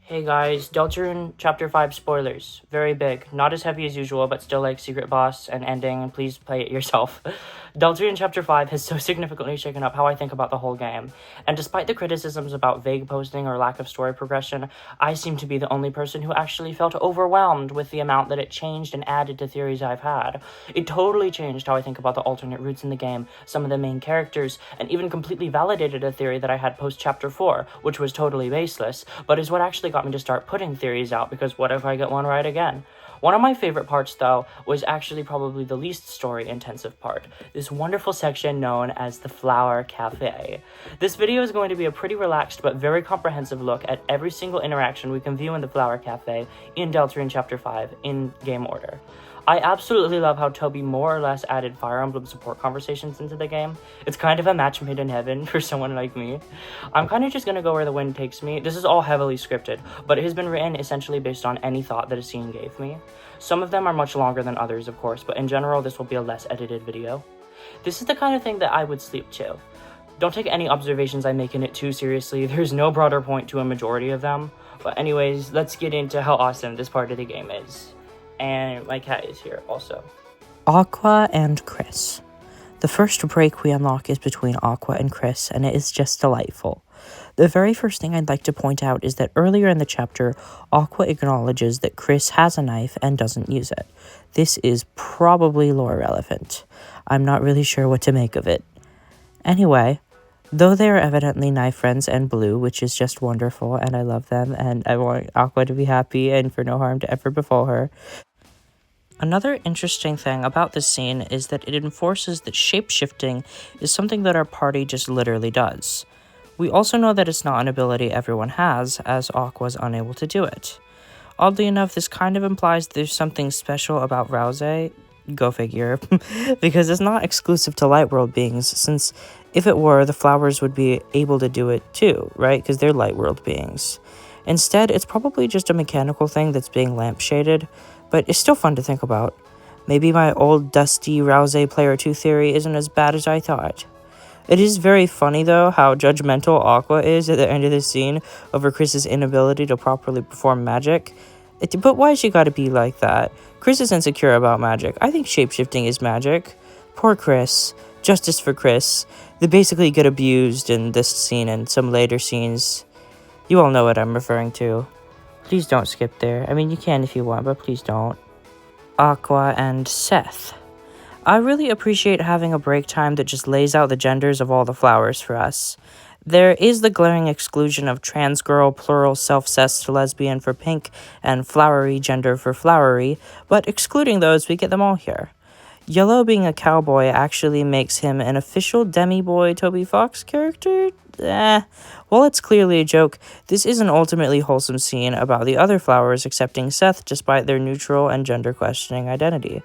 Hey guys, Deltarune Chapter 5 spoilers. Very big. Not as heavy as usual, but still like secret boss and ending, and please play it yourself. Deltarune Chapter 5 has so significantly shaken up how I think about the whole game, and despite the criticisms about vague posting or lack of story progression, I seem to be the only person who actually felt overwhelmed with the amount that it changed and added to theories I've had. It totally changed how I think about the alternate routes in the game, some of the main characters, and even completely validated a theory that I had post Chapter 4, which was totally baseless, but is what actually got me to start putting theories out, because what if I get one right again? One of my favorite parts, though, was actually probably the least story-intensive part, this wonderful section known as the Flower Cafe. This video is going to be a pretty relaxed but very comprehensive look at every single interaction we can view in the Flower Cafe in Deltarune Chapter 5 in game order. I absolutely love how Toby more or less added Fire Emblem support conversations into the game. It's kind of a match made in heaven for someone like me. I'm kind of just gonna go where the wind takes me. This is all heavily scripted, but it has been written essentially based on any thought that a scene gave me. Some of them are much longer than others, of course, but in general, this will be a less edited video. This is the kind of thing that I would sleep to. Don't take any observations I make in it too seriously. There's no broader point to a majority of them. But anyways, let's get into how awesome this part of the game is. And my cat is here also. Aqua and Kris. The first break we unlock is between Aqua and Kris, and it is just delightful. The very first thing I'd like to point out is that earlier in the chapter, Aqua acknowledges that Kris has a knife and doesn't use it. This is probably lore relevant. I'm not really sure what to make of it. Anyway, though they are evidently knife friends and Blue, which is just wonderful, and I love them, and I want Aqua to be happy and for no harm to ever befall her. Another interesting thing about this scene is that it enforces that shape-shifting is something that our party just literally does. We also know that it's not an ability everyone has, as Aqua's unable to do it. Oddly enough, this kind of implies there's something special about Ralsei, go figure, because it's not exclusive to light world beings, since if it were, the flowers would be able to do it too, right? Because they're light world beings. Instead, it's probably just a mechanical thing that's being lampshaded, but it's still fun to think about. Maybe my old dusty Ralsei Player 2 theory isn't as bad as I thought. It is very funny, though, how judgmental Aqua is at the end of the scene over Kris's inability to properly perform magic. But why she gotta be like that? Kris is insecure about magic. I think shapeshifting is magic. Poor Kris. Justice for Kris. They basically get abused in this scene and some later scenes. You all know what I'm referring to. Please don't skip there. I mean, you can if you want, but please don't. Aqua and Seth. I really appreciate having a break time that just lays out the genders of all the flowers for us. There is the glaring exclusion of trans girl, plural, self-cessed lesbian for pink, and flowery gender for flowery, but excluding those, we get them all here. Yellow being a cowboy actually makes him an official demi-boy Toby Fox character? While it's clearly a joke, this is an ultimately wholesome scene about the other flowers accepting Seth despite their neutral and gender-questioning identity.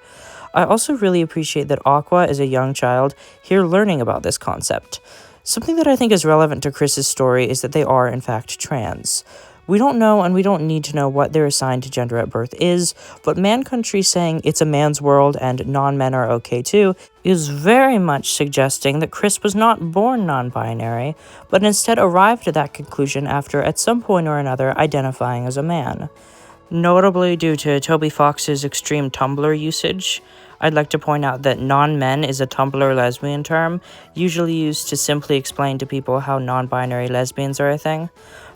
I also really appreciate that Aqua is a young child here learning about this concept. Something that I think is relevant to Kris's story is that they are, in fact, trans. We don't know and we don't need to know what their assigned gender at birth is, but Man Country saying it's a man's world and non-men are okay too is very much suggesting that Kris was not born non-binary, but instead arrived at that conclusion after at some point or another identifying as a man. Notably due to Toby Fox's extreme Tumblr usage, I'd like to point out that non-men is a Tumblr lesbian term, usually used to simply explain to people how non-binary lesbians are a thing.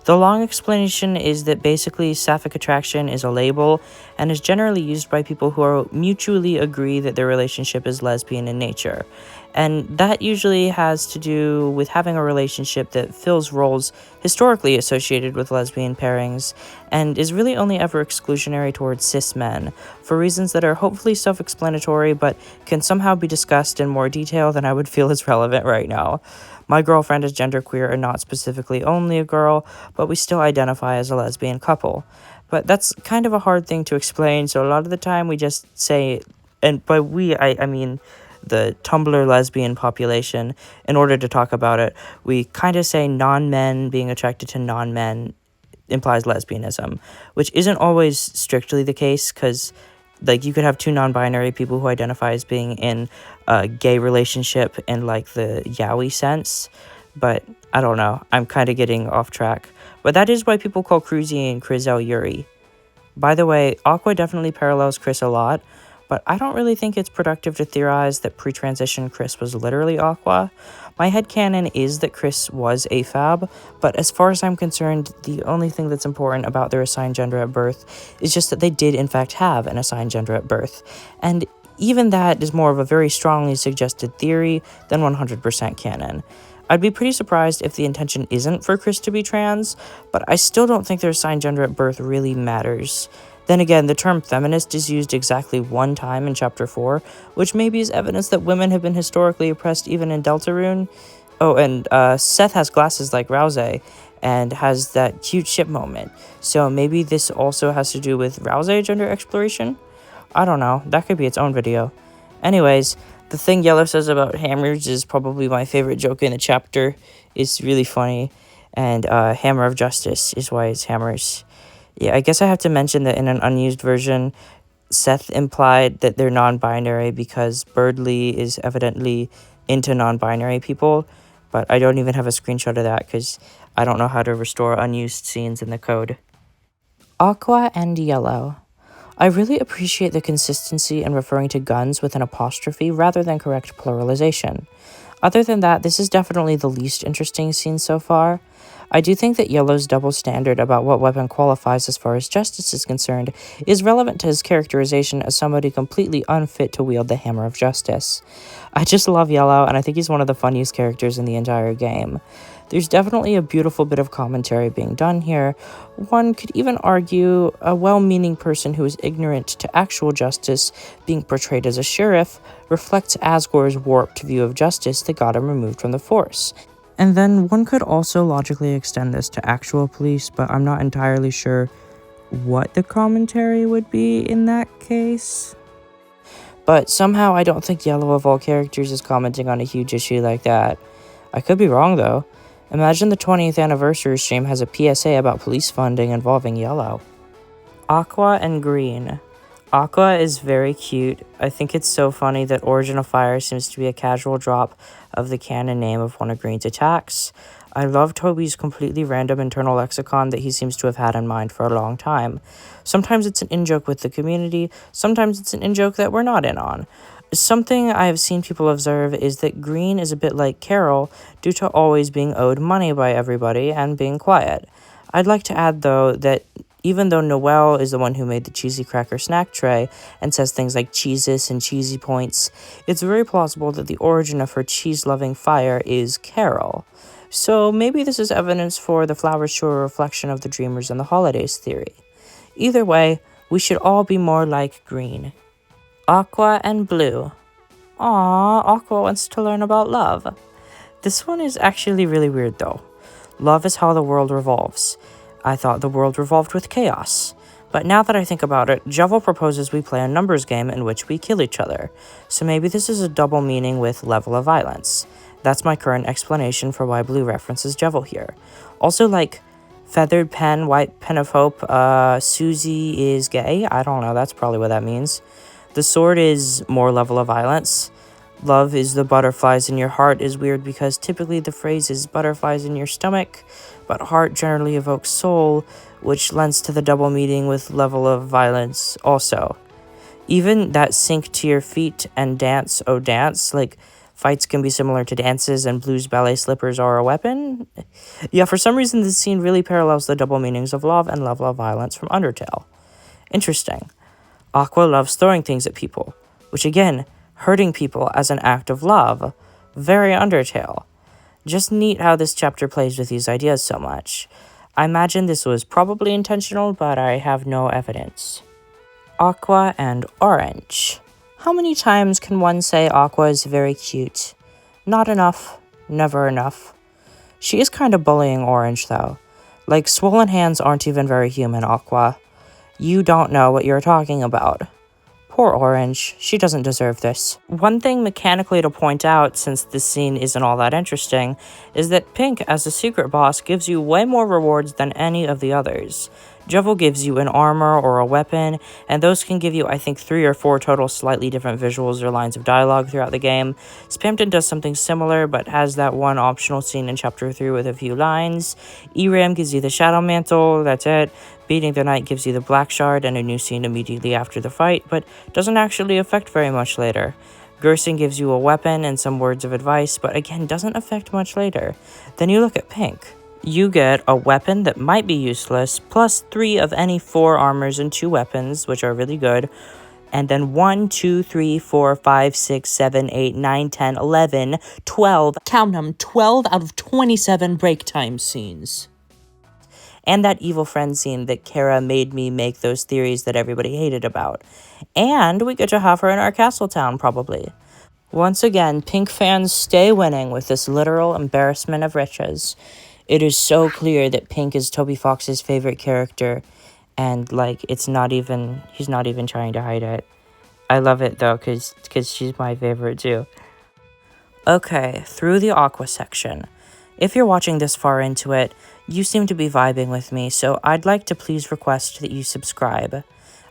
The long explanation is that basically sapphic attraction is a label and is generally used by people who mutually agree that their relationship is lesbian in nature. And that usually has to do with having a relationship that fills roles historically associated with lesbian pairings and is really only ever exclusionary towards cis men, for reasons that are hopefully self-explanatory but can somehow be discussed in more detail than I would feel is relevant right now. My girlfriend is genderqueer and not specifically only a girl, but we still identify as a lesbian couple. But that's kind of a hard thing to explain, so a lot of the time we just say, and by we, I mean the Tumblr lesbian population, in order to talk about it, we kind of say non-men being attracted to non-men implies lesbianism, which isn't always strictly the case, because like you could have two non-binary people who identify as being in a gay relationship in like the yaoi sense, but I don't know. I'm kind of getting off track. But that is why people call Cruzy and Krizel Yuri. By the way, Aqua definitely parallels Kris a lot, but I don't really think it's productive to theorize that pre-transition Kris was literally Aqua. My headcanon is that Kris was AFAB, but as far as I'm concerned, the only thing that's important about their assigned gender at birth is just that they did in fact have an assigned gender at birth. And even that is more of a very strongly suggested theory than 100% canon. I'd be pretty surprised if the intention isn't for Kris to be trans, but I still don't think their assigned gender at birth really matters. Then again, the term feminist is used exactly one time in Chapter 4, which maybe is evidence that women have been historically oppressed even in Deltarune. Oh, and Seth has glasses like Ralsei, and has that cute ship moment. So maybe this also has to do with Ralsei gender exploration? I don't know, that could be its own video. Anyways, the thing Yellow says about hammers is probably my favorite joke in the chapter. It's really funny, and Hammer of Justice is why it's hammers. Yeah, I guess I have to mention that in an unused version, Seth implied that they're non-binary because Birdly is evidently into non-binary people, but I don't even have a screenshot of that because I don't know how to restore unused scenes in the code. Aqua and Yellow. I really appreciate the consistency in referring to guns with an apostrophe rather than correct pluralization. Other than that, this is definitely the least interesting scene so far. I do think that Yellow's double standard about what weapon qualifies as far as justice is concerned is relevant to his characterization as somebody completely unfit to wield the hammer of justice. I just love Yellow, and I think he's one of the funniest characters in the entire game. There's definitely a beautiful bit of commentary being done here. One could even argue a well-meaning person who is ignorant to actual justice being portrayed as a sheriff reflects Asgore's warped view of justice that got him removed from the force. And then one could also logically extend this to actual police, but I'm not entirely sure what the commentary would be in that case. But somehow I don't think Yellow of all characters is commenting on a huge issue like that. I could be wrong though. Imagine the 20th anniversary stream has a PSA about police funding involving Yellow. Aqua and Green. Aqua is very cute. I think it's so funny that Origin of Fire seems to be a casual drop of the canon name of one of Green's attacks. I love Toby's completely random internal lexicon that he seems to have had in mind for a long time. Sometimes it's an in-joke with the community, sometimes it's an in-joke that we're not in on. Something I have seen people observe is that Green is a bit like Carol due to always being owed money by everybody and being quiet. I'd like to add, though, that even though Noelle is the one who made the cheesy cracker snack tray and says things like cheeses and cheesy points, it's very plausible that the origin of her cheese-loving fire is Carol. So maybe this is evidence for the flowers show a reflection of the Dreamers and the Holidays theory. Either way, we should all be more like Green. Aqua and Blue. Aww, Aqua wants to learn about love. This one is actually really weird though. Love is how the world revolves. I thought the world revolved with chaos. But now that I think about it, Jevil proposes we play a numbers game in which we kill each other. So maybe this is a double meaning with level of violence. That's my current explanation for why Blue references Jevil here. Also, like, feathered pen, white pen of hope, Susie is gay? I don't know, that's probably what that means. The sword is more level of violence. Love is the butterflies in your heart is weird because typically the phrase is butterflies in your stomach, but heart generally evokes soul, which lends to the double meaning with level of violence also. Even that sink to your feet and dance, oh dance, like fights can be similar to dances and Blue's ballet slippers are a weapon. Yeah, for some reason this scene really parallels the double meanings of love and level of violence from Undertale. Interesting. Aqua loves throwing things at people, which again, hurting people as an act of love. Very Undertale. Just neat how this chapter plays with these ideas so much. I imagine this was probably intentional, but I have no evidence. Aqua and Orange. How many times can one say Aqua is very cute? Not enough. Never enough. She is kind of bullying Orange, though. Like, swollen hands aren't even very human, Aqua. You don't know what you're talking about. Poor Orange. She doesn't deserve this. One thing mechanically to point out, since this scene isn't all that interesting, is that Pink as a secret boss gives you way more rewards than any of the others. Jevil gives you an armor or a weapon, and those can give you, I think, 3 or 4 total slightly different visuals or lines of dialogue throughout the game. Spamton does something similar, but has that one optional scene in Chapter 3 with a few lines. Eram gives you the Shadow Mantle, that's it. Beating the Knight gives you the Black Shard and a new scene immediately after the fight, but doesn't actually affect very much later. Gerson gives you a weapon and some words of advice, but again, doesn't affect much later. Then you look at Pink. You get a weapon that might be useless, plus 3 of any 4 armors and 2 weapons, which are really good. And then 1, 2, 3, 4, 5, 6, 7, 8, 9, 10, 11, 12. Count them, 12 out of 27 break time scenes. And that evil friend scene that Kara made me make those theories that everybody hated about. And we get to have her in our castle town, probably. Once again, Pink fans stay winning with this literal embarrassment of riches. It is so clear that Pink is Toby Fox's favorite character, and, like, he's not even trying to hide it. I love it, though, because she's my favorite, too. Okay, through the Aqua section. If you're watching this far into it, you seem to be vibing with me, so I'd like to please request that you subscribe.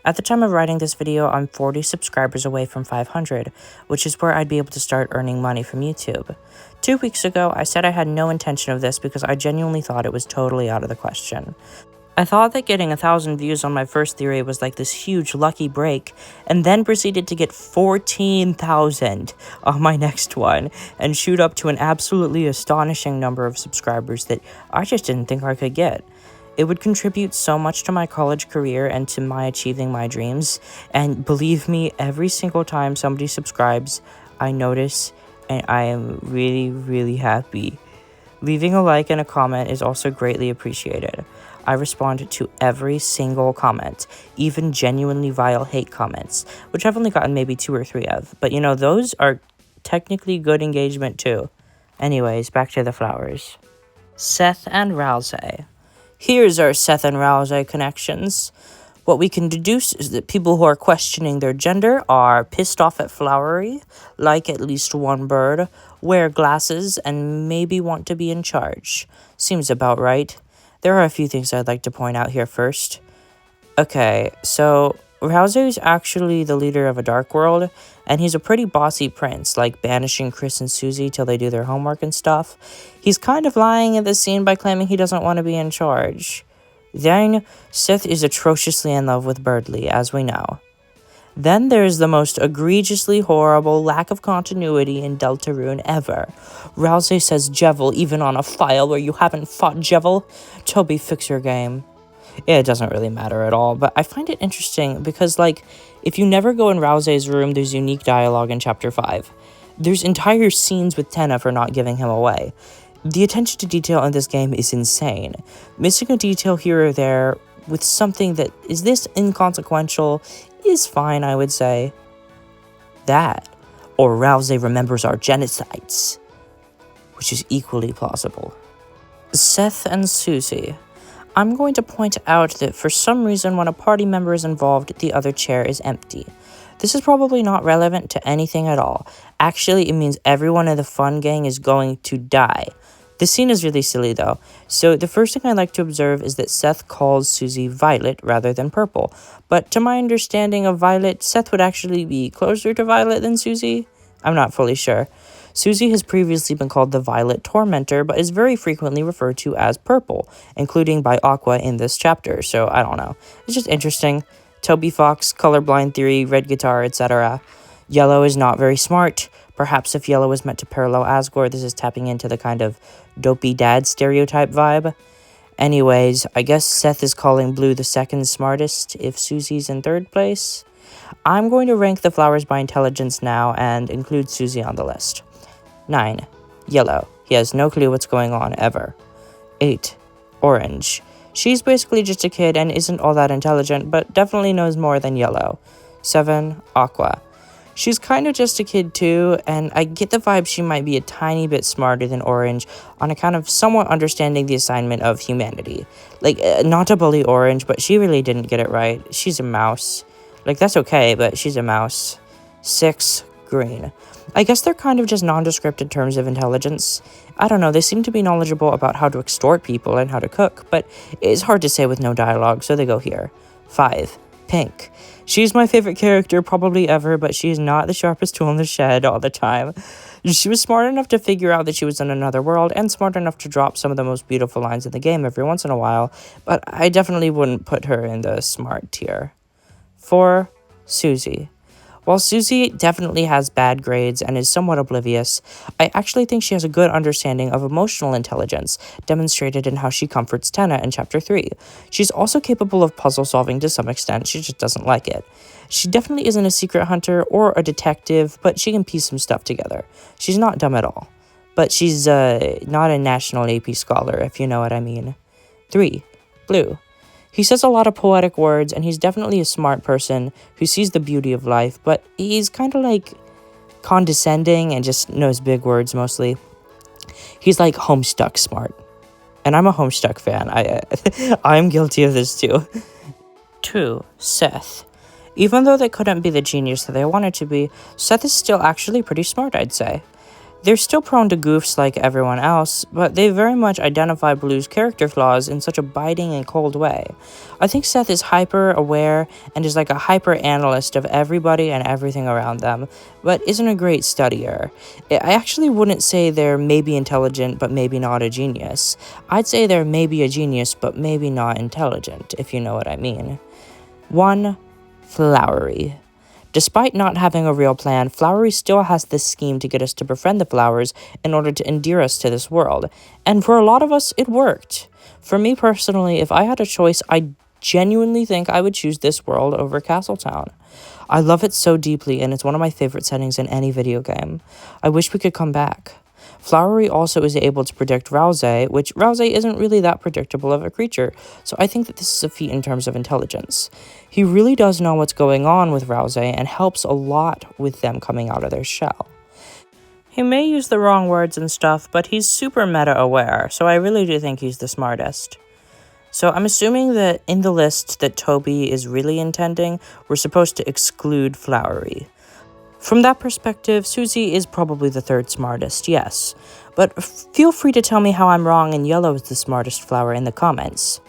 At the time of writing this video, I'm 40 subscribers away from 500, which is where I'd be able to start earning money from YouTube. 2 weeks ago, I said I had no intention of this because I genuinely thought it was totally out of the question. I thought that getting 1,000 views on my first theory was like this huge lucky break, and then proceeded to get 14,000 on my next one, and shoot up to an absolutely astonishing number of subscribers that I just didn't think I could get. It would contribute so much to my college career and to my achieving my dreams, and believe me, every single time somebody subscribes, I notice, and I am really, really happy. Leaving a like and a comment is also greatly appreciated. I respond to every single comment, even genuinely vile hate comments, which I've only gotten maybe 2 or 3 of, but you know, those are technically good engagement too. Anyways, back to the flowers. Seth and Ralsei. Here's our Seth and Ralsei connections. What we can deduce is that people who are questioning their gender are pissed off at Flowery, like at least one bird, wear glasses, and maybe want to be in charge. Seems about right. There are a few things I'd like to point out here first. Okay, so Ralsei is actually the leader of a dark world, and he's a pretty bossy prince, like banishing Kris and Susie till they do their homework and stuff. He's kind of lying at the scene by claiming he doesn't want to be in charge. Then, Seth is atrociously in love with Birdly, as we know. Then there's the most egregiously horrible lack of continuity in Deltarune ever. Ralsei says Jevil even on a file where you haven't fought Jevil. Toby, fix your game. It doesn't really matter at all, but I find it interesting because, like, if you never go in Ralsei's room, there's unique dialogue in Chapter 5. There's entire scenes with Tenna for not giving him away. The attention to detail in this game is insane. Missing a detail here or there with something that is this inconsequential is fine, I would say. That, or Ralsei remembers our genocides, which is equally plausible. Seth and Susie. I'm going to point out that for some reason when a party member is involved, the other chair is empty. This is probably not relevant to anything at all. Actually, it means everyone in the fun gang is going to die. This scene is really silly though. So the first thing I like to observe is that Seth calls Susie Violet rather than Purple. But to my understanding of Violet, Seth would actually be closer to Violet than Susie? I'm not fully sure. Susie has previously been called the Violet Tormentor, but is very frequently referred to as Purple, including by Aqua in this chapter, so I don't know. It's just interesting. Toby Fox, colorblind theory, red guitar, etc. Yellow is not very smart. Perhaps if Yellow is meant to parallel Asgore, this is tapping into the kind of dopey dad stereotype vibe. Anyways, I guess Seth is calling Blue the second smartest if Susie's in third place. I'm going to rank the flowers by intelligence now and include Susie on the list. 9. Yellow. He has no clue what's going on ever. 8. Orange. She's basically just a kid and isn't all that intelligent, but definitely knows more than Yellow. 7. Aqua. She's kind of just a kid too, and I get the vibe she might be a tiny bit smarter than Orange on account of somewhat understanding the assignment of humanity. Like, not to bully Orange, but she really didn't get it right. She's a mouse. Like, that's okay, but she's a mouse. 6. Green. I guess they're kind of just nondescript in terms of intelligence. I don't know, they seem to be knowledgeable about how to extort people and how to cook, but it's hard to say with no dialogue, so they go here. 5. Pink. She's my favorite character probably ever, but she's not the sharpest tool in the shed all the time. She was smart enough to figure out that she was in another world, and smart enough to drop some of the most beautiful lines in the game every once in a while, but I definitely wouldn't put her in the smart tier. 4. Susie. While Susie definitely has bad grades and is somewhat oblivious, I actually think she has a good understanding of emotional intelligence, demonstrated in how she comforts Tenna in Chapter 3. She's also capable of puzzle solving to some extent, she just doesn't like it. She definitely isn't a secret hunter or a detective, but she can piece some stuff together. She's not dumb at all. But she's not a national AP scholar, if you know what I mean. 3. Blue. He says a lot of poetic words, and he's definitely a smart person who sees the beauty of life, but he's kind of like condescending and just knows big words mostly. He's like Homestuck smart. And I'm a Homestuck fan. I'm guilty of this too. 2. Seth. Even though they couldn't be the genius that they wanted to be, Seth is still actually pretty smart, I'd say. They're still prone to goofs like everyone else, but they very much identify Blue's character flaws in such a biting and cold way. I think Seth is hyper-aware and is like a hyper-analyst of everybody and everything around them, but isn't a great studier. I actually wouldn't say they're maybe intelligent but maybe not a genius. I'd say they're maybe a genius but maybe not intelligent, if you know what I mean. 1. Flowery. Despite not having a real plan, Flowery still has this scheme to get us to befriend the flowers in order to endear us to this world. And for a lot of us, it worked. For me personally, if I had a choice, I genuinely think I would choose this world over Castletown. I love it so deeply, and it's one of my favorite settings in any video game. I wish we could come back. Flowery also is able to predict Ralsei, which Ralsei isn't really that predictable of a creature, so I think that this is a feat in terms of intelligence. He really does know what's going on with Ralsei and helps a lot with them coming out of their shell. He may use the wrong words and stuff, but he's super meta-aware, so I really do think he's the smartest. So I'm assuming that in the list that Toby is really intending, we're supposed to exclude Flowery. From that perspective, Susie is probably the third smartest, yes. But feel free to tell me how I'm wrong and Yellow is the smartest flower in the comments.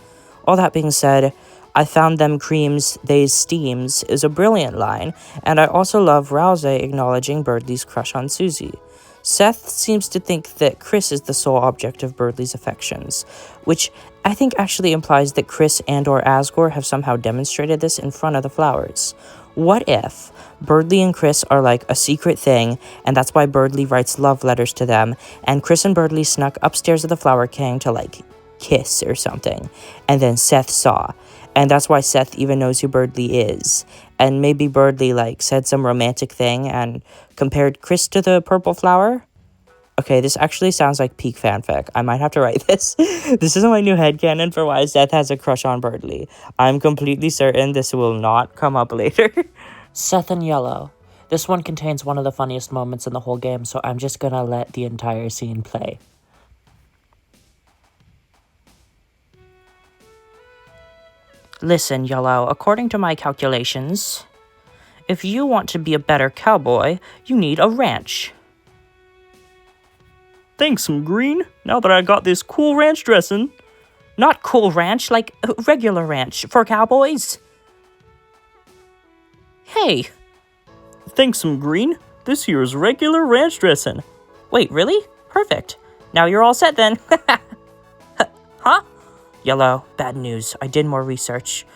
All that being said, I found them creams, they's steams is a brilliant line, and I also love Ralsei acknowledging Birdley's crush on Susie. Seth seems to think that Kris is the sole object of Birdley's affections, which I think actually implies that Kris and or Asgore have somehow demonstrated this in front of the flowers. What if Birdley and Kris are like a secret thing, and that's why Birdley writes love letters to them, and Kris and Birdley snuck upstairs of the Flower King to like kiss or something, and then Seth saw, and that's why Seth even knows who Birdley is, and maybe Birdley like said some romantic thing and compared Kris to the purple flower? Okay, this actually sounds like peak fanfic. I might have to write this. This is my new headcanon for why Seth has a crush on Birdley. I'm completely certain this will not come up later. Seth and Yellow. This one contains one of the funniest moments in the whole game, so I'm just gonna let the entire scene play. Listen, Yellow, according to my calculations, if you want to be a better cowboy, you need a ranch. Thanks, some Green. Now that I got this cool ranch dressing. Not cool ranch, like regular ranch for cowboys. Hey. Thanks, some Green. This here's regular ranch dressing. Wait, really? Perfect. Now you're all set then. Huh? Yellow, bad news. I did more research.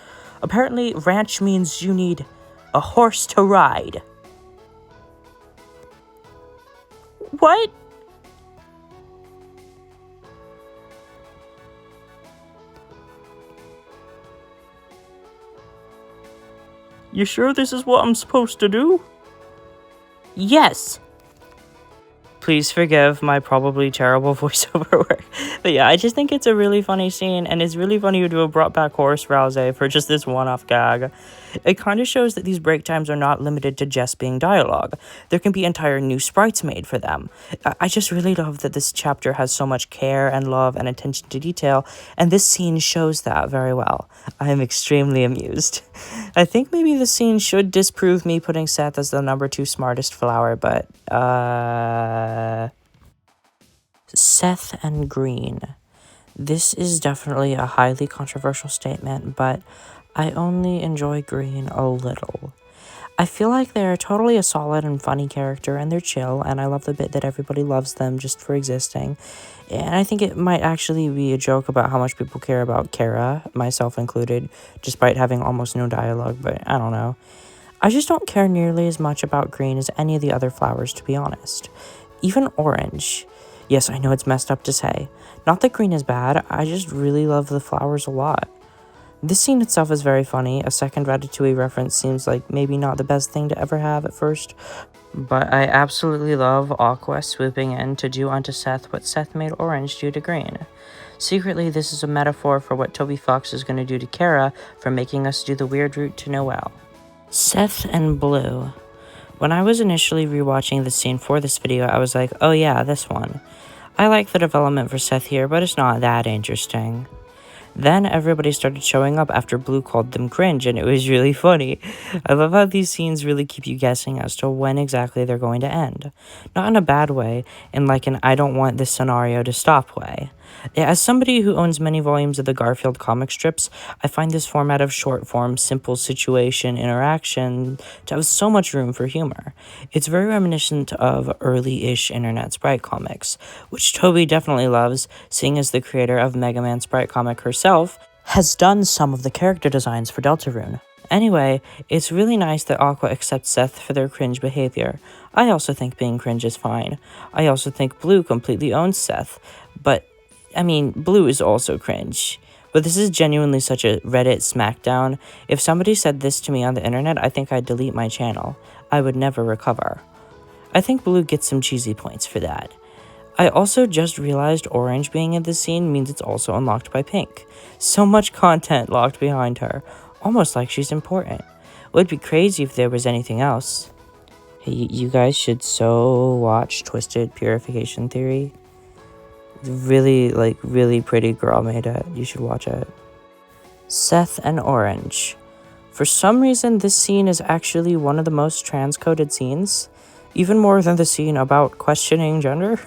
Apparently, ranch means you need a horse to ride. What? You sure this is what I'm supposed to do? Yes. Please forgive my probably terrible voiceover work. But yeah, I just think it's a really funny scene, and it's really funny to have brought back Horace Ralsei for just this one-off gag. It kind of shows that these break times are not limited to just being dialogue. There can be entire new sprites made for them. I just really love that this chapter has so much care and love and attention to detail, and this scene shows that very well. I am extremely amused. I think maybe this scene should disprove me putting Seth as the number 2 smartest flower, but, Seth and Green. This is definitely a highly controversial statement, but I only enjoy Green a little. I feel like they're totally a solid and funny character, and they're chill, and I love the bit that everybody loves them just for existing. And I think it might actually be a joke about how much people care about Kara, myself included, despite having almost no dialogue, but I don't know. I just don't care nearly as much about Green as any of the other flowers, to be honest. Even Orange. Yes, I know it's messed up to say. Not that Green is bad, I just really love the flowers a lot. This scene itself is very funny. A second Ratatouille reference seems like maybe not the best thing to ever have at first, but I absolutely love Aqua swooping in to do unto Seth what Seth made Orange do to Green. Secretly, this is a metaphor for what Toby Fox is going to do to Kara for making us do the weird route to Noelle. Seth and Blue. When I was initially rewatching the scene for this video, I was like, oh yeah, this one. I like the development for Seth here, but it's not that interesting. Then everybody started showing up after Blue called them cringe, and it was really funny. I love how these scenes really keep you guessing as to when exactly they're going to end. Not in a bad way, in like an I don't want this scenario to stop way. As somebody who owns many volumes of the Garfield comic strips, I find this format of short-form, simple situation interaction to have so much room for humor. It's very reminiscent of early-ish internet sprite comics, which Toby definitely loves, seeing as the creator of Mega Man Sprite comic herself has done some of the character designs for Deltarune. Anyway, it's really nice that Aqua accepts Seth for their cringe behavior. I also think being cringe is fine. I also think Blue completely owns Seth, but Blue is also cringe. But this is genuinely such a Reddit smackdown. If somebody said this to me on the internet, I think I'd delete my channel. I would never recover. I think Blue gets some cheesy points for that. I also just realized Orange being in this scene means it's also unlocked by Pink. So much content locked behind her. Almost like she's important. Would be crazy if there was anything else. Hey, you guys should so watch Twisted Purification Theory. Really pretty girl made it. You should watch it. Seth and Orange. For some reason, this scene is actually one of the most trans-coded scenes. Even more than the scene about questioning gender.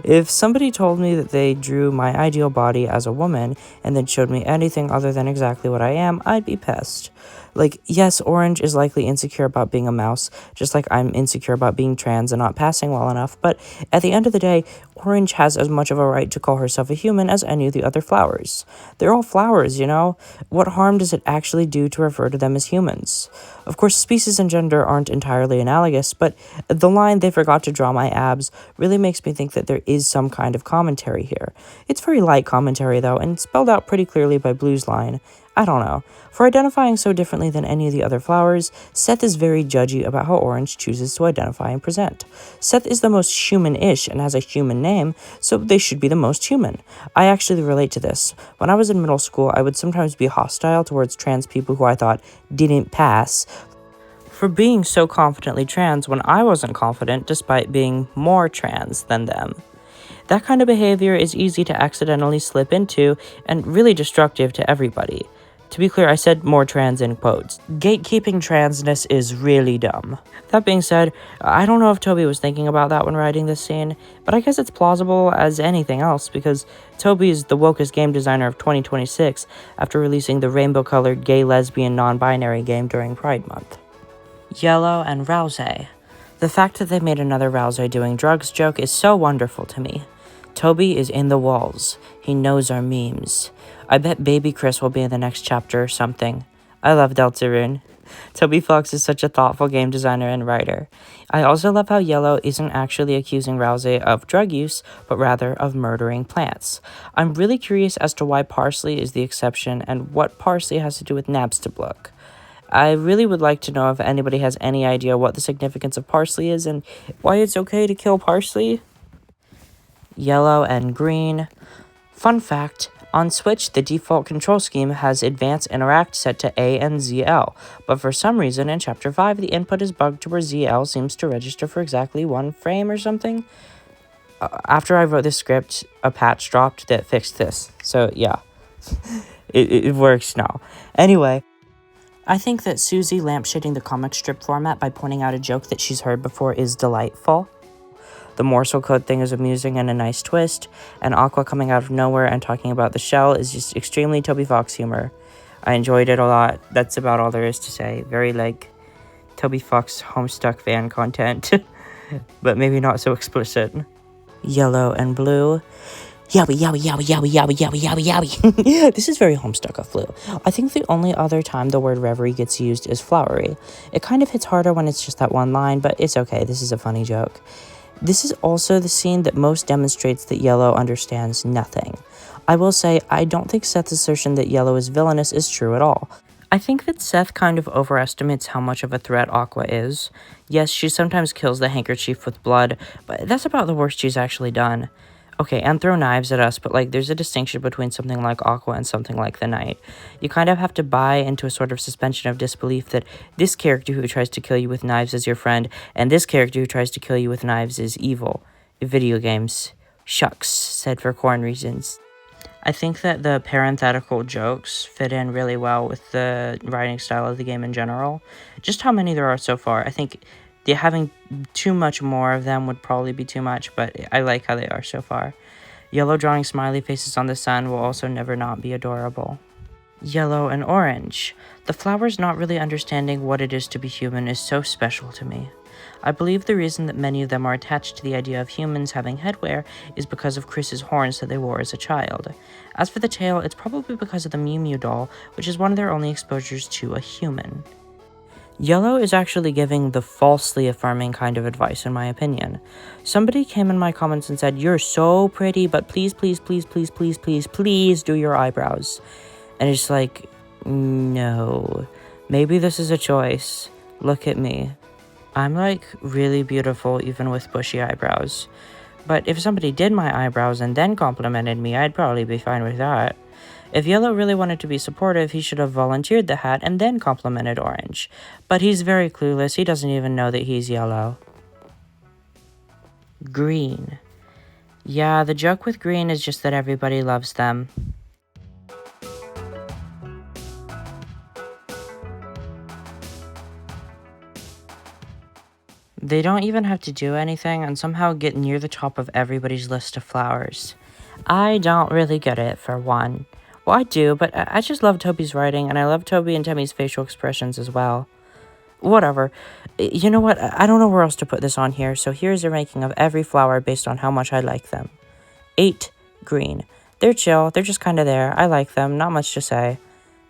If somebody told me that they drew my ideal body as a woman and then showed me anything other than exactly what I am, I'd be pissed. Like, yes, Orange is likely insecure about being a mouse, just like I'm insecure about being trans and not passing well enough, but at the end of the day, Orange has as much of a right to call herself a human as any of the other flowers. They're all flowers, you know? What harm does it actually do to refer to them as humans? Of course, species and gender aren't entirely analogous, but the line "they forgot to draw my abs" really makes me think that there is some kind of commentary here. It's very light commentary, though, and spelled out pretty clearly by Blue's line. I don't know. For identifying so differently than any of the other flowers, Seth is very judgy about how Orange chooses to identify and present. Seth is the most human-ish and has a human name, so they should be the most human. I actually relate to this. When I was in middle school, I would sometimes be hostile towards trans people who I thought didn't pass for being so confidently trans when I wasn't confident despite being more trans than them. That kind of behavior is easy to accidentally slip into and really destructive to everybody. To be clear, I said more trans in quotes. Gatekeeping transness is really dumb. That being said, I don't know if Toby was thinking about that when writing this scene, but I guess it's plausible as anything else because Toby is the wokest game designer of 2026 after releasing the rainbow-colored gay, lesbian, non-binary game during Pride Month. Yellow and Ralsei. The fact that they made another Ralsei doing drugs joke is so wonderful to me. Toby is in the walls. He knows our memes. I bet Baby Chris will be in the next chapter or something. I love Deltarune. Toby Fox is such a thoughtful game designer and writer. I also love how Yellow isn't actually accusing Ralsei of drug use, but rather of murdering plants. I'm really curious as to why parsley is the exception and what parsley has to do with Nabstabluk. I really would like to know if anybody has any idea what the significance of parsley is and why it's okay to kill parsley. Yellow, and Green. Fun fact, on Switch, the default control scheme has Advanced Interact set to A and ZL, but for some reason in Chapter 5, the input is bugged to where ZL seems to register for exactly 1 frame or something. After I wrote this script, a patch dropped that fixed this, so yeah, it works now. Anyway, I think that Susie lampshading the comic strip format by pointing out a joke that she's heard before is delightful. The morsel code thing is amusing and a nice twist, and Aqua coming out of nowhere and talking about the shell is just extremely Toby Fox humor. I enjoyed it a lot. That's about all there is to say. Very, Toby Fox Homestuck fan content, but maybe not so explicit. Yellow and Blue. Yowie, yowie, yowie, yowie, yowie, yowie, yowie, yowie. This is very Homestuck of Blue. I think the only other time the word reverie gets used is flowery. It kind of hits harder when it's just that one line, but it's okay. This is a funny joke. This is also the scene that most demonstrates that Yellow understands nothing. I will say, I don't think Seth's assertion that Yellow is villainous is true at all. I think that Seth kind of overestimates how much of a threat Aqua is. Yes, she sometimes kills the handkerchief with blood, but that's about the worst she's actually done. Okay, and throw knives at us, but there's a distinction between something like Aqua and something like the Knight. You kind of have to buy into a sort of suspension of disbelief that this character who tries to kill you with knives is your friend, and this character who tries to kill you with knives is evil. Video games. Shucks, said for corn reasons. I think that the parenthetical jokes fit in really well with the writing style of the game in general. Just how many there are so far. I think having too much more of them would probably be too much, but I like how they are so far. Yellow drawing smiley faces on the sun will also never not be adorable. Yellow and Orange. The flowers not really understanding what it is to be human is so special to me. I believe the reason that many of them are attached to the idea of humans having headwear is because of Kris's horns that they wore as a child. As for the tail, it's probably because of the Mew Mew doll, which is one of their only exposures to a human. Yellow is actually giving the falsely affirming kind of advice, in my opinion. Somebody came in my comments and said, "You're so pretty, but please, please, please, please, please, please, please do your eyebrows." And it's no. Maybe this is a choice. Look at me. I'm, really beautiful even with bushy eyebrows. But if somebody did my eyebrows and then complimented me, I'd probably be fine with that. If Yellow really wanted to be supportive, he should have volunteered the hat and then complimented Orange. But he's very clueless, he doesn't even know that he's yellow. Green. Yeah, the joke with Green is just that everybody loves them. They don't even have to do anything and somehow get near the top of everybody's list of flowers. I don't really get it, for one. Well, I do, but I just love Toby's writing, and I love Toby and Temmie's facial expressions as well. Whatever. You know what? I don't know where else to put this on here, so here's a ranking of every flower based on how much I like them. 8, Green. They're chill, they're just kind of there. I like them, not much to say.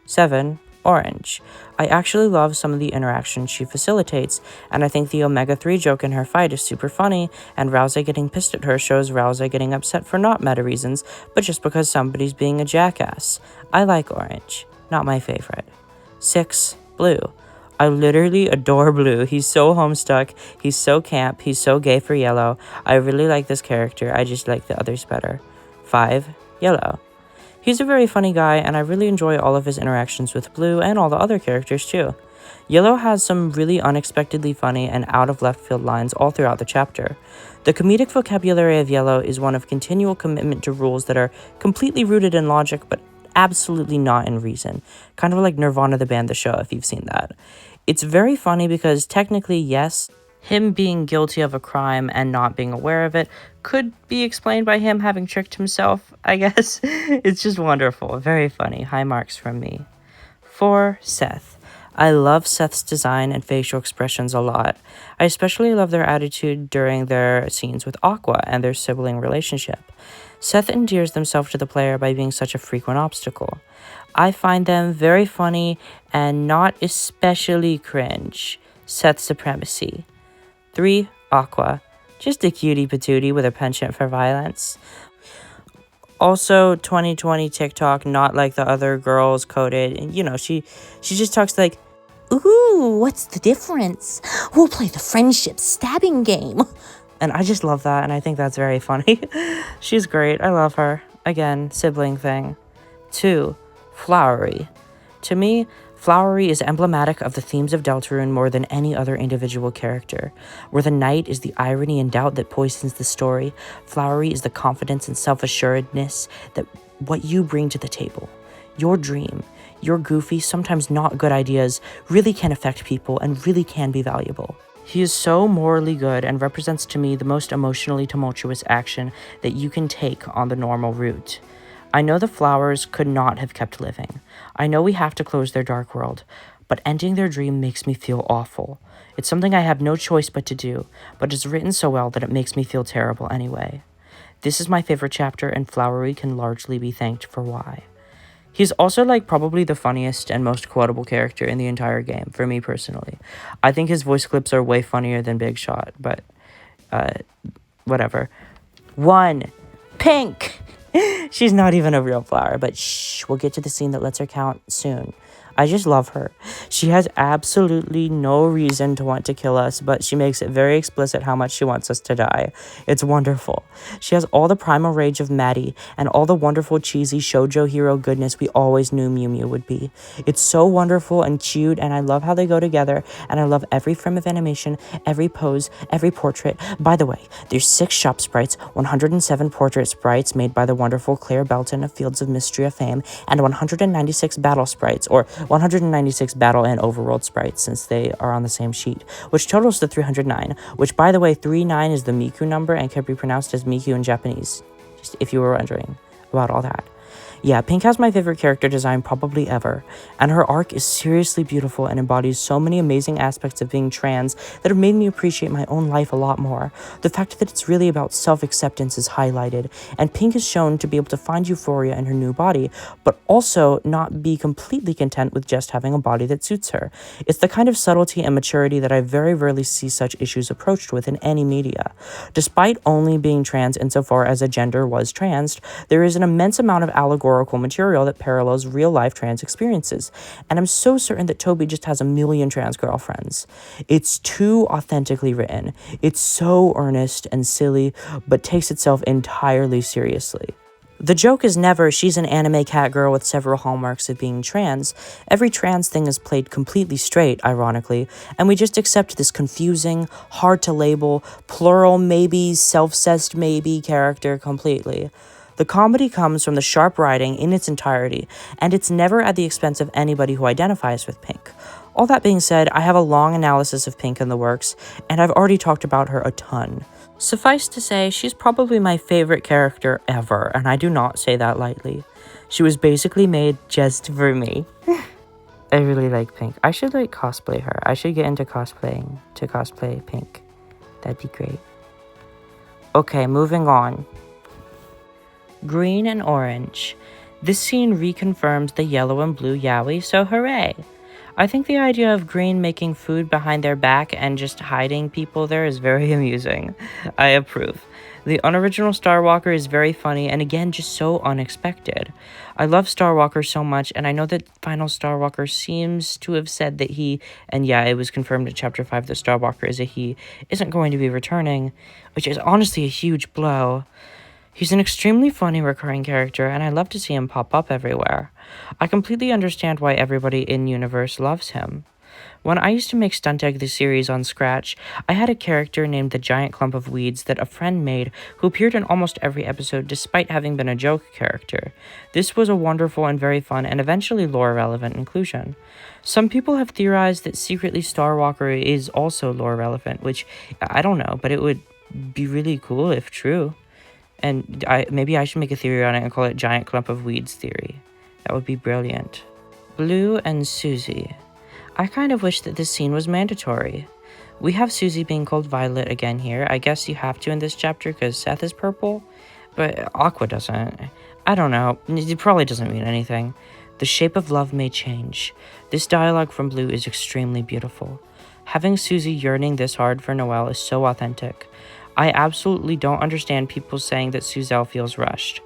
7, Orange. I actually love some of the interactions she facilitates, and I think the omega-3 joke in her fight is super funny, and Ralsei getting pissed at her shows Ralsei getting upset for not meta reasons, but just because somebody's being a jackass. I like Orange. Not my favorite. 6, Blue. I literally adore Blue. He's so Homestuck, he's so camp, he's so gay for Yellow. I really like this character, I just like the others better. 5, Yellow. He's a very funny guy, and I really enjoy all of his interactions with Blue and all the other characters too. Yellow has some really unexpectedly funny and out-of-left-field lines all throughout the chapter. The comedic vocabulary of Yellow is one of continual commitment to rules that are completely rooted in logic, but absolutely not in reason. Kind of like Nirvana the band The Show, if you've seen that. It's very funny because technically, yes, him being guilty of a crime and not being aware of it could be explained by him having tricked himself, I guess. It's just wonderful. Very funny. High marks from me. 4, Seth. I love Seth's design and facial expressions a lot. I especially love their attitude during their scenes with Aqua and their sibling relationship. Seth endears themselves to the player by being such a frequent obstacle. I find them very funny and not especially cringe. Seth supremacy. 3, Aqua. Just a cutie patootie with a penchant for violence. Also, 2020 TikTok, not like the other girls coded. And, she just talks "Ooh, what's the difference? We'll play the friendship stabbing game." And I just love that, and I think that's very funny. She's great. I love her. Again, sibling thing. 2. Flowery. To me, Flowery is emblematic of the themes of Deltarune more than any other individual character. Where the night is the irony and doubt that poisons the story, Flowery is the confidence and self-assuredness that what you bring to the table. Your dream, your goofy, sometimes not good ideas really can affect people and really can be valuable. He is so morally good and represents to me the most emotionally tumultuous action that you can take on the normal route. I know the flowers could not have kept living. I know we have to close their dark world, but ending their dream makes me feel awful. It's something I have no choice but to do, but it's written so well that it makes me feel terrible anyway. This is my favorite chapter, and Flowery can largely be thanked for why. He's also, probably the funniest and most quotable character in the entire game, for me personally. I think his voice clips are way funnier than Big Shot, but, whatever. 1. Pink! She's not even a real flower, but shh, we'll get to the scene that lets her count soon. I just love her. She has absolutely no reason to want to kill us, but she makes it very explicit how much she wants us to die. It's wonderful. She has all the primal rage of Maddie and all the wonderful cheesy shoujo hero goodness we always knew Mew Mew would be. It's so wonderful and cute, and I love how they go together, and I love every frame of animation, every pose, every portrait. By the way, there's 6 shop sprites, 107 portrait sprites made by the wonderful Claire Belton of Fields of Mystria fame, and 196 battle sprites, or 196 battle and overworld sprites, since they are on the same sheet, which totals to 309, which, by the way, 39 is the Miku number and can be pronounced as Miku in Japanese, just if you were wondering about all that. Yeah, Pink has my favorite character design probably ever, and her arc is seriously beautiful and embodies so many amazing aspects of being trans that have made me appreciate my own life a lot more. The fact that it's really about self-acceptance is highlighted, and Pink is shown to be able to find euphoria in her new body, but also not be completely content with just having a body that suits her. It's the kind of subtlety and maturity that I very rarely see such issues approached with in any media. Despite only being trans insofar as a gender was trans, there is an immense amount of allegorical material that parallels real-life trans experiences, and I'm so certain that Toby just has a million trans girlfriends. It's too authentically written. It's so earnest and silly, but takes itself entirely seriously. The joke is never, she's an anime cat girl with several hallmarks of being trans. Every trans thing is played completely straight, ironically, and we just accept this confusing, hard-to-label, plural maybe, self-cessed maybe character completely. The comedy comes from the sharp writing in its entirety, and it's never at the expense of anybody who identifies with Pink. All that being said, I have a long analysis of Pink in the works, and I've already talked about her a ton. Suffice to say, she's probably my favorite character ever, and I do not say that lightly. She was basically made just for me. I really like Pink. I should, cosplay her. I should get into cosplaying to cosplay Pink. That'd be great. Okay, moving on. Green and Orange. This scene reconfirms the yellow and blue yaoi, so hooray! I think the idea of Green making food behind their back and just hiding people there is very amusing. I approve. The unoriginal Starwalker is very funny and again just so unexpected. I love Starwalker so much, and I know that final Starwalker seems to have said that he, and yeah, it was confirmed in Chapter 5 that Starwalker is a he, isn't going to be returning, which is honestly a huge blow. He's an extremely funny recurring character, and I love to see him pop up everywhere. I completely understand why everybody in Universe loves him. When I used to make Stunt Egg the series on Scratch, I had a character named the Giant Clump of Weeds that a friend made who appeared in almost every episode despite having been a joke character. This was a wonderful and very fun and eventually lore-relevant inclusion. Some people have theorized that secretly Starwalker is also lore-relevant, which I don't know, but it would be really cool if true. And maybe I should make a theory on it and call it Giant Clump of Weeds theory. That would be brilliant. Blue and Susie. I kind of wish that this scene was mandatory. We have Susie being called Violet again here. I guess you have to in this chapter because Seth is purple. But Aqua doesn't. I don't know. It probably doesn't mean anything. The shape of love may change. This dialogue from Blue is extremely beautiful. Having Susie yearning this hard for Noelle is so authentic. I absolutely don't understand people saying that Suzelle feels rushed.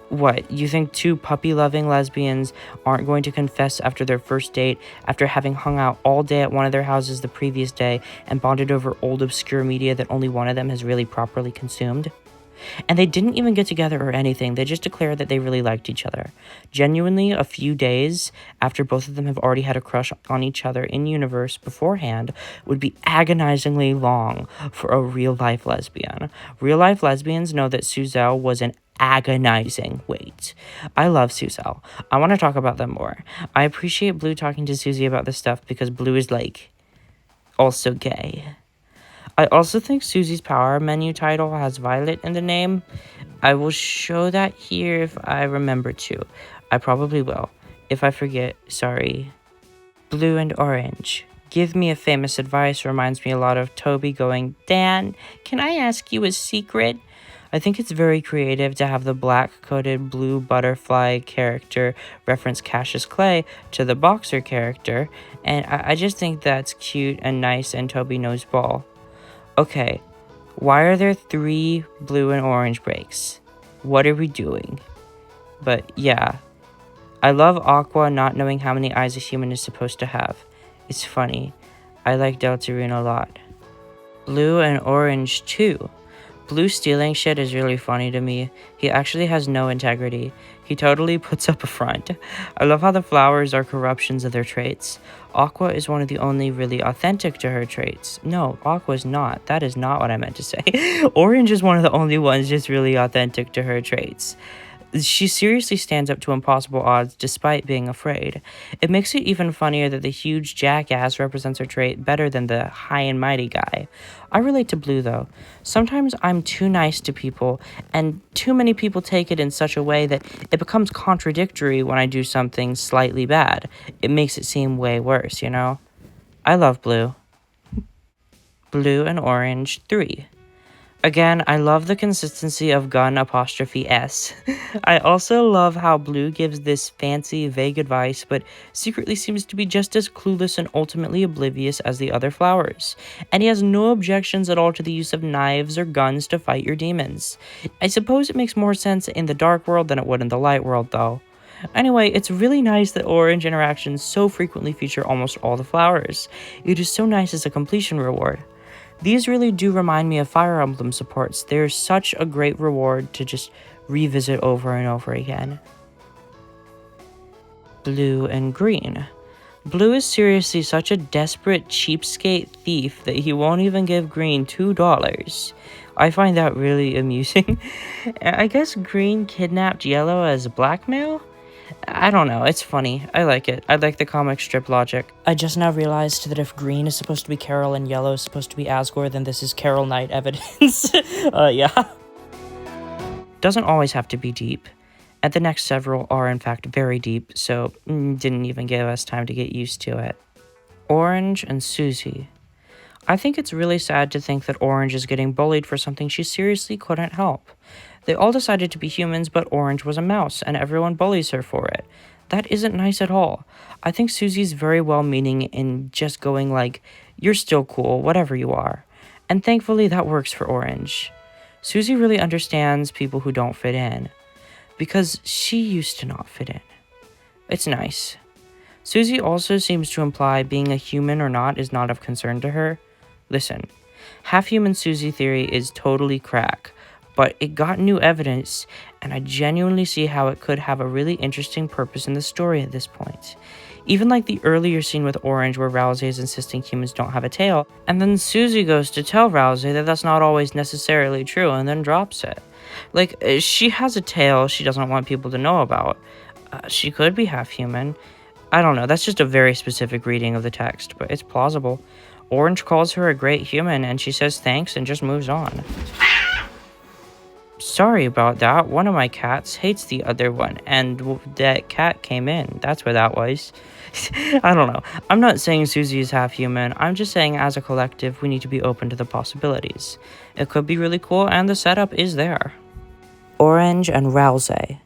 What, you think two puppy-loving lesbians aren't going to confess after their first date, after having hung out all day at one of their houses the previous day and bonded over old obscure media that only one of them has really properly consumed? And they didn't even get together or anything, they just declared that they really liked each other. Genuinely, a few days after both of them have already had a crush on each other in-universe beforehand would be agonizingly long for a real-life lesbian. Real-life lesbians know that Susie was an agonizing wait. I love Susie. I want to talk about them more. I appreciate Blue talking to Susie about this stuff because Blue is, like, also gay. I also think Susie's power menu title has Violet in the name. I will show that here if I remember to. I probably will. If I forget, sorry. Blue and Orange. Give me a famous advice reminds me a lot of Toby going, Dan, can I ask you a secret? I think it's very creative to have the black-coated blue butterfly character reference Cassius Clay to the boxer character, and I just think that's cute and nice and Toby knows ball. Okay, why are there 3 blue and orange breaks? What are we doing? But yeah, I love Aqua not knowing how many eyes a human is supposed to have. It's funny. I like Deltarune a lot. Blue and orange too. Blue stealing shit is really funny to me. He actually has no integrity. He totally puts up a front. I love how the flowers are corruptions of their traits. Aqua is one of the only really authentic to her traits. No, Aqua's not. That is not what I meant to say. Orange is one of the only ones just really authentic to her traits. She seriously stands up to impossible odds despite being afraid. It makes it even funnier that the huge jackass represents her trait better than the high and mighty guy. I relate to Blue though. Sometimes I'm too nice to people, and too many people take it in such a way that it becomes contradictory when I do something slightly bad. It makes it seem way worse, you know? I love Blue. Blue and Orange 3. Again, I love the consistency of gun apostrophe S. I also love how Blue gives this fancy, vague advice, but secretly seems to be just as clueless and ultimately oblivious as the other flowers. And he has no objections at all to the use of knives or guns to fight your demons. I suppose it makes more sense in the dark world than it would in the light world, though. Anyway, it's really nice that orange interactions so frequently feature almost all the flowers. It is so nice as a completion reward. These really do remind me of Fire Emblem supports. They're such a great reward to just revisit over and over again. Blue and Green. Blue is seriously such a desperate cheapskate thief that he won't even give Green $2. I find that really amusing. I guess Green kidnapped Yellow as blackmail? I don't know, it's funny. I like it. I like the comic strip logic. I just now realized that if Green is supposed to be Carol and Yellow is supposed to be Asgore, then this is Carol Knight evidence. Yeah. Doesn't always have to be deep. And the next several are in fact very deep, so didn't even give us time to get used to it. Orange and Susie. I think it's really sad to think that Orange is getting bullied for something she seriously couldn't help. They all decided to be humans, but Orange was a mouse, and everyone bullies her for it. That isn't nice at all. I think Susie's very well-meaning in just going like, you're still cool, whatever you are. And thankfully that works for Orange. Susie really understands people who don't fit in. Because she used to not fit in. It's nice. Susie also seems to imply being a human or not is not of concern to her. Listen, half-human Susie theory is totally crack. But it got new evidence, and I genuinely see how it could have a really interesting purpose in the story at this point. Even like the earlier scene with Orange where Ralsei is insisting humans don't have a tail, and then Susie goes to tell Ralsei that that's not always necessarily true and then drops it. Like, she has a tail she doesn't want people to know about. She could be half human. I don't know, that's just a very specific reading of the text, but it's plausible. Orange calls her a great human, and she says thanks and just moves on. Sorry about that. One of my cats hates the other one, and that cat came in. That's what that was. I don't know. I'm not saying Susie is half human. I'm just saying as a collective, we need to be open to the possibilities. It could be really cool, and the setup is there. Orange and Ralsei.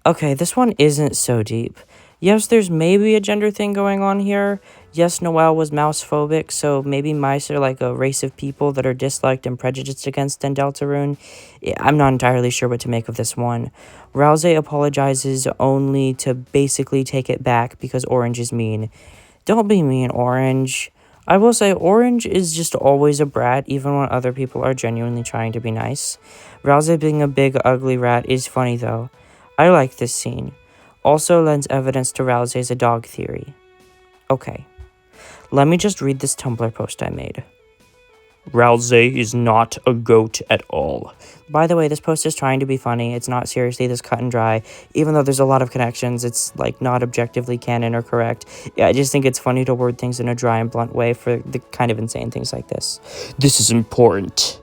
Okay, this one isn't so deep. Yes, there's maybe a gender thing going on here. Yes, Noelle was mouse-phobic, so maybe mice are like a race of people that are disliked and prejudiced against in Deltarune. I'm not entirely sure what to make of this one. Ralsei apologizes only to basically take it back because Orange is mean. Don't be mean, Orange. I will say Orange is just always a brat, even when other people are genuinely trying to be nice. Ralsei being a big, ugly rat is funny, though. I like this scene. Also lends evidence to Ralsei's a dog theory. Okay, let me just read this Tumblr post I made. Ralsei is not a goat at all. By the way, this post is trying to be funny. It's not seriously this cut and dry. Even though there's a lot of connections, it's like not objectively canon or correct. Yeah, I just think it's funny to word things in a dry and blunt way for the kind of insane things like this. This is important.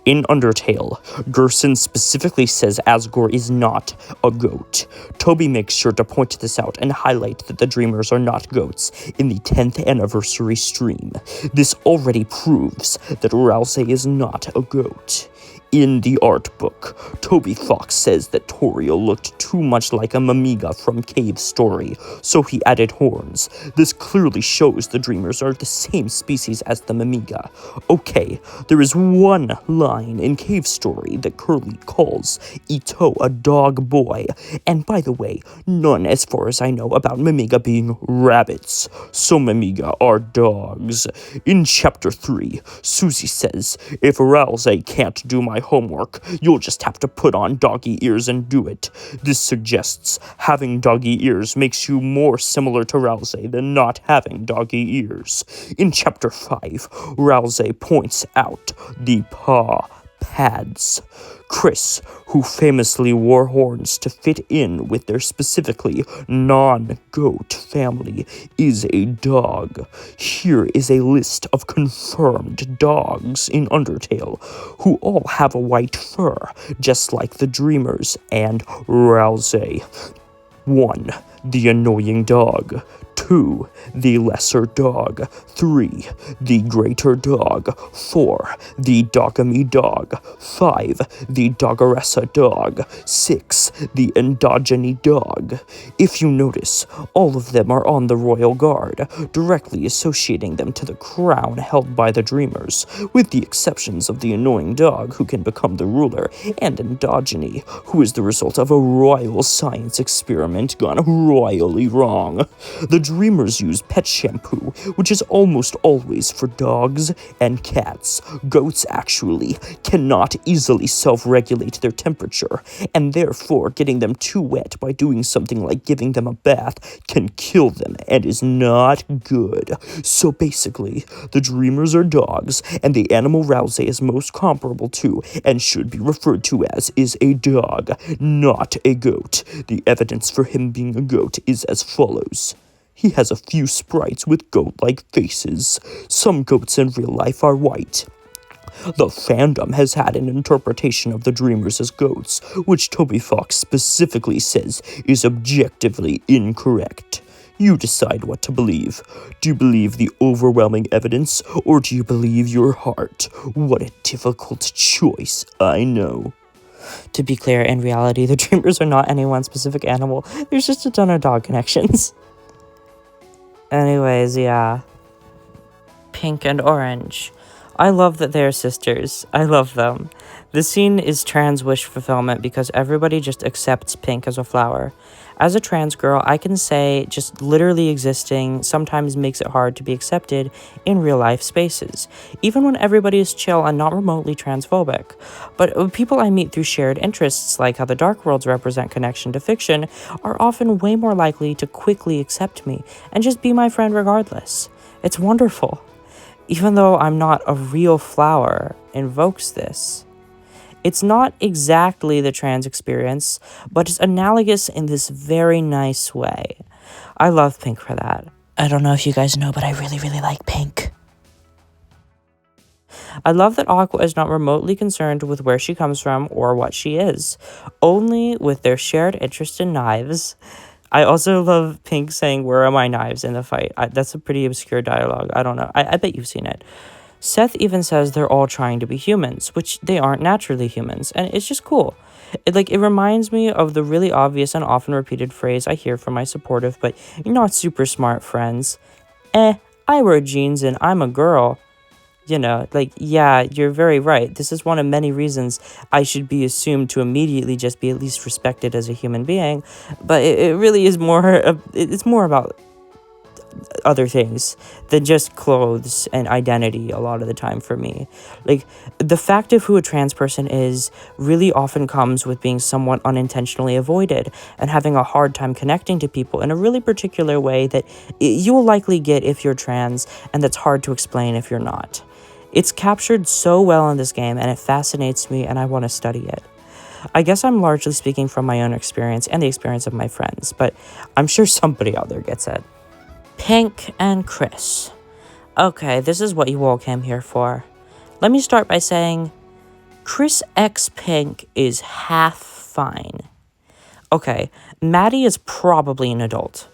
In Undertale, Gerson specifically says Asgore is not a goat. Toby makes sure to point this out and highlight that the Dreamers are not goats in the 10th anniversary stream. This already proves that Ralsei is not a goat. In the art book, Toby Fox says that Toriel looked too much like a Mamiga from Cave Story, so he added horns. This clearly shows the Dreamers are the same species as the Mamiga. Okay, there is one line in Cave Story that Curly calls Ito a dog boy, and by the way, none as far as I know about Mamiga being rabbits, so Mamiga are dogs. In Chapter 3, Susie says, if Ralsei can't do my homework, you'll just have to put on doggy ears and do it. This suggests having doggy ears makes you more similar to Ralsei than not having doggy ears. In Chapter 5, Ralsei points out the paw pads. Kris, who famously wore horns to fit in with their specifically non-goat family, is a dog. Here is a list of confirmed dogs in Undertale, who all have a white fur, just like the Dreamers and Ralsei. 1. The annoying dog. 2. The lesser dog. 3. The greater dog. 4. The dogamy dog. 5. The dogaressa dog. 6. The endogeny dog. If you notice, all of them are on the royal guard, directly associating them to the crown held by the Dreamers, with the exceptions of the annoying dog who can become the ruler, and endogeny, who is the result of a royal science experiment gone royally wrong. The Dreamers use pet shampoo, which is almost always for dogs and cats. Goats, actually, cannot easily self-regulate their temperature, and therefore getting them too wet by doing something like giving them a bath can kill them and is not good. So basically, the Dreamers are dogs, and the animal Ralsei is most comparable to, and should be referred to as, is a dog, not a goat. The evidence for him being a goat is as follows. He has a few sprites with goat-like faces. Some goats in real life are white. The fandom has had an interpretation of the Dreamers as goats, which Toby Fox specifically says is objectively incorrect. You decide what to believe. Do you believe the overwhelming evidence, or do you believe your heart? What a difficult choice, I know. To be clear, in reality, the Dreamers are not any one specific animal. There's just a ton of dog connections. Anyways, yeah. Pink and Orange. I love that they're sisters. I love them. This scene is trans wish fulfillment because everybody just accepts Pink as a flower. As a trans girl, I can say just literally existing sometimes makes it hard to be accepted in real life spaces, even when everybody is chill and not remotely transphobic. But people I meet through shared interests, like how the dark worlds represent connection to fiction, are often way more likely to quickly accept me and just be my friend regardless. It's wonderful. Even though I'm not a real flower, invokes this. It's not exactly the trans experience, but it's analogous in this very nice way. I love Pink for that. I don't know if you guys know, but I really, really like Pink. I love that Aqua is not remotely concerned with where she comes from or what she is, only with their shared interest in knives. I also love Pink saying, "Where are my knives?" in the fight. That's a pretty obscure dialogue. I don't know. I bet you've seen it. Seth even says they're all trying to be humans, which they aren't naturally humans, and it's just cool. It reminds me of the really obvious and often repeated phrase I hear from my supportive but not super smart friends. I wear jeans and I'm a girl. Yeah, you're very right. This is one of many reasons I should be assumed to immediately just be at least respected as a human being, but it really is it's more about other things than just clothes and identity a lot of the time for me. The fact of who a trans person is really often comes with being somewhat unintentionally avoided and having a hard time connecting to people in a really particular way that you will likely get if you're trans, and that's hard to explain if you're not. It's captured so well in this game, and it fascinates me, and I want to study it. I guess I'm largely speaking from my own experience and the experience of my friends, but I'm sure somebody out there gets it. Pink and Kris. Okay, this is what you all came here for. Let me start by saying Kris X Pink is half fine. Okay, Maddie is probably an adult.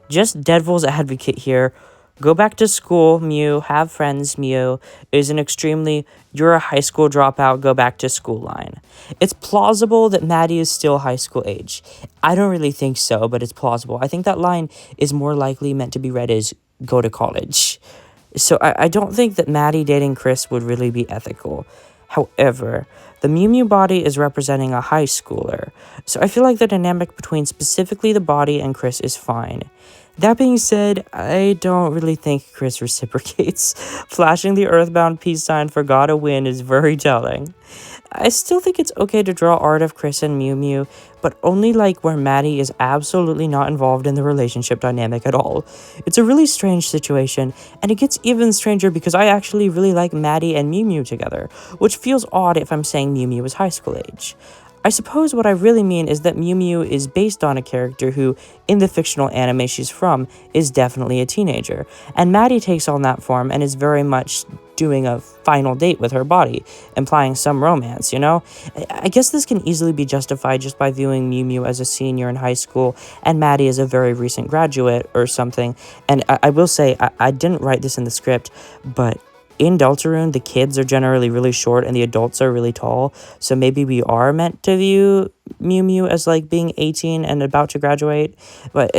Just devil's advocate here. Go back to school, Mew, have friends, Mew, is an extremely, you're a high school dropout, go back to school line. It's plausible that Maddie is still high school age. I don't really think so, but it's plausible. I think that line is more likely meant to be read as go to college. So I don't think that Maddie dating Kris would really be ethical. However, the Mew Mew body is representing a high schooler, so I feel like the dynamic between specifically the body and Kris is fine. That being said, I don't really think Kris reciprocates. Flashing the Earthbound peace sign for gotta win is very telling. I still think it's okay to draw art of Kris and Mew Mew, but only where Maddie is absolutely not involved in the relationship dynamic at all. It's a really strange situation, and it gets even stranger because I actually really like Maddie and Mew Mew together, which feels odd if I'm saying Mew Mew is high school age. I suppose what I really mean is that Mew Mew is based on a character who, in the fictional anime she's from, is definitely a teenager, and Maddie takes on that form and is very much doing a final date with her body, implying some romance, you know? I guess this can easily be justified just by viewing Mew Mew as a senior in high school and Maddie as a very recent graduate or something, and I will say, I didn't write this in the script, but in Deltarune, the kids are generally really short and the adults are really tall, so maybe we are meant to view Mew Mew as being 18 and about to graduate. But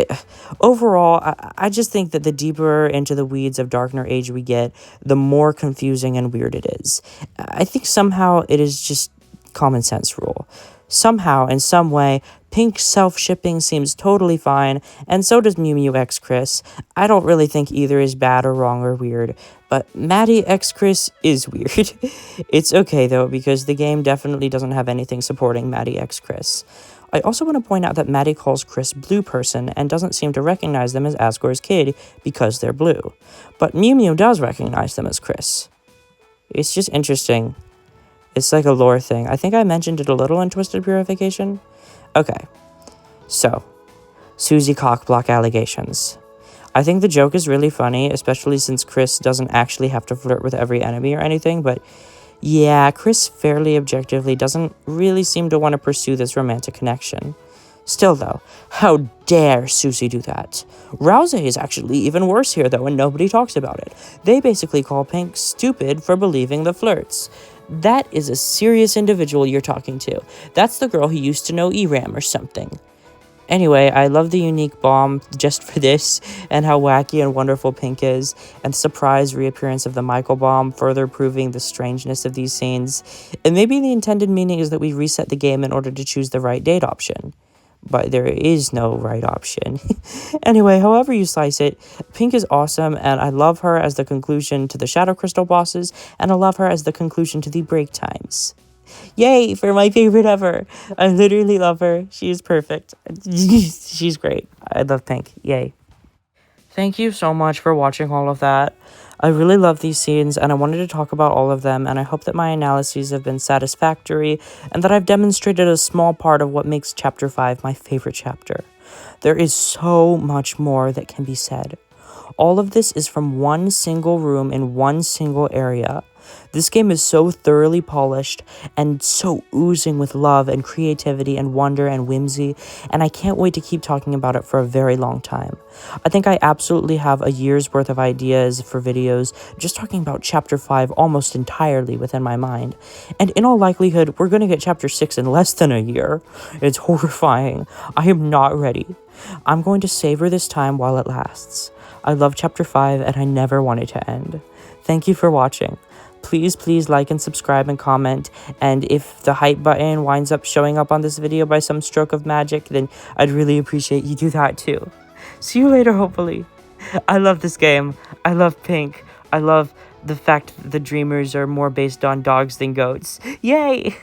overall, I just think that the deeper into the weeds of Darkner Age we get, the more confusing and weird it is. I think somehow it is just common sense rule. Somehow, in some way, Pink self-shipping seems totally fine, and so does Mew Mew x Kris. I don't really think either is bad or wrong or weird, but Maddie x Kris is weird. It's okay though, because the game definitely doesn't have anything supporting Maddie x Kris. I also want to point out that Maddie calls Kris Blue Person and doesn't seem to recognize them as Asgore's kid because they're blue. But Mew Mew does recognize them as Kris. It's just interesting. It's like a lore thing. I think I mentioned it a little in Twisted Purification. Okay, so, Susie cockblock allegations. I think the joke is really funny, especially since Kris doesn't actually have to flirt with every enemy or anything, but yeah, Kris fairly objectively doesn't really seem to want to pursue this romantic connection. Still though, how dare Susie do that? Ralsei is actually even worse here though, and nobody talks about it. They basically call Pink stupid for believing the flirts. That is a serious individual you're talking to. That's the girl who used to know ERAM or something. Anyway, I love the unique bomb just for this, and how wacky and wonderful Pink is, and the surprise reappearance of the Michael bomb, further proving the strangeness of these scenes. And maybe the intended meaning is that we reset the game in order to choose the right date option. But there is no right option. Anyway, however you slice it, Pink is awesome, and I love her as the conclusion to the Shadow Crystal bosses, and I love her as the conclusion to the break times. Yay for my favorite ever. I literally love her. She is perfect. She's great. I love Pink. Yay. Thank you so much for watching all of that. I really love these scenes, and I wanted to talk about all of them, and I hope that my analyses have been satisfactory, and that I've demonstrated a small part of what makes Chapter 5 my favorite chapter. There is so much more that can be said. All of this is from one single room in one single area. This game is so thoroughly polished and so oozing with love and creativity and wonder and whimsy, and I can't wait to keep talking about it for a very long time. I think I absolutely have a year's worth of ideas for videos just talking about Chapter 5 almost entirely within my mind, and in all likelihood, we're going to get Chapter 6 in less than a year. It's horrifying. I am not ready. I'm going to savor this time while it lasts. I love Chapter 5 and I never want it to end. Thank you for watching. Please like and subscribe and comment, and if the hype button winds up showing up on this video by some stroke of magic, then I'd really appreciate you do that too. See you later, hopefully. I love this game. I love pink. I love the fact that the Dreamers are more based on dogs than goats. Yay!